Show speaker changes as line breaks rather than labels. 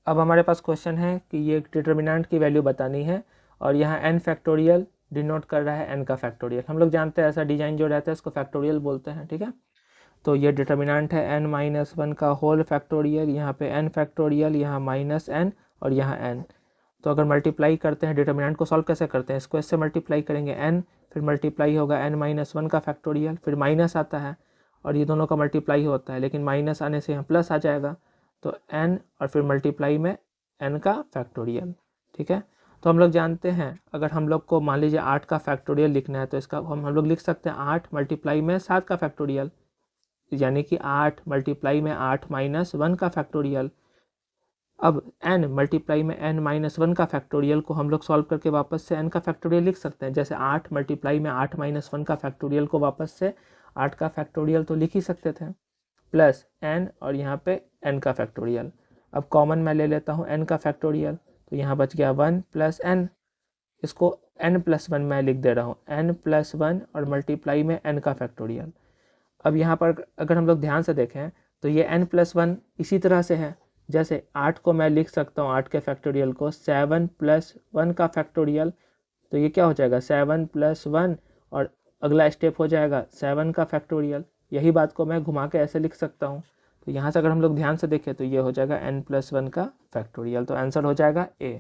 अब हमारे पास क्वेश्चन है कि ये डिटर्मिनेंट की वैल्यू बतानी है और यहाँ n फैक्टोरियल डिनोट कर रहा है n का फैक्टोरियल। हम लोग जानते हैं ऐसा डिजाइन जो रहता है इसको फैक्टोरियल बोलते हैं, ठीक है। तो ये डिटर्मिनेंट है n-1 का होल फैक्टोरियल, यहाँ पे n फैक्टोरियल, यहाँ -n और यहाँ n। तो अगर मल्टीप्लाई करते हैं, डिटर्मिनेंट को सॉल्व कैसे करते हैं, इसको इससे मल्टीप्लाई करेंगे n, फिर मल्टीप्लाई होगा n-1 का फैक्टोरियल, फिर माइनस आता है और ये दोनों का मल्टीप्लाई होता है, लेकिन माइनस आने से यहाँ प्लस आ जाएगा, तो n और फिर मल्टीप्लाई में n का फैक्टोरियल, ठीक है। तो हम लोग जानते हैं अगर हम लोग को मान लीजिए 8 का फैक्टोरियल लिखना है तो इसका हम लोग लिख सकते हैं 8 मल्टीप्लाई में 7 का फैक्टोरियल, यानी कि 8 मल्टीप्लाई में 8 माइनस 1 का फैक्टोरियल। अब n मल्टीप्लाई में n-1 का फैक्टोरियल को हम लोग सॉल्व करके वापस से n का फैक्टोरियल लिख सकते हैं। जैसे 8 मल्टीप्लाई में 8-1 का फैक्टोरियल को वापस से 8 का फैक्टोरियल तो लिख ही सकते थे, प्लस n और यहाँ पे n का फैक्टोरियल। अब कॉमन मैं ले लेता हूँ n का फैक्टोरियल, तो यहाँ बच गया 1 प्लस n, इसको n+1 मैं लिख दे रहा हूँ, n+1 और मल्टीप्लाई में n का फैक्टोरियल। अब यहाँ पर अगर हम लोग ध्यान से देखें तो ये n+1 इसी तरह से है, जैसे 8 को मैं लिख सकता हूँ 8 के फैक्टोरियल को 7+1 का फैक्टोरियल, तो ये क्या हो जाएगा 7+1 और अगला स्टेप हो जाएगा 7 का फैक्टोरियल। यही बात को मैं घुमा के ऐसे लिख सकता हूँ। तो यहाँ से अगर हम लोग ध्यान से देखें तो ये हो जाएगा n+1 का फैक्टोरियल, तो आंसर हो जाएगा A।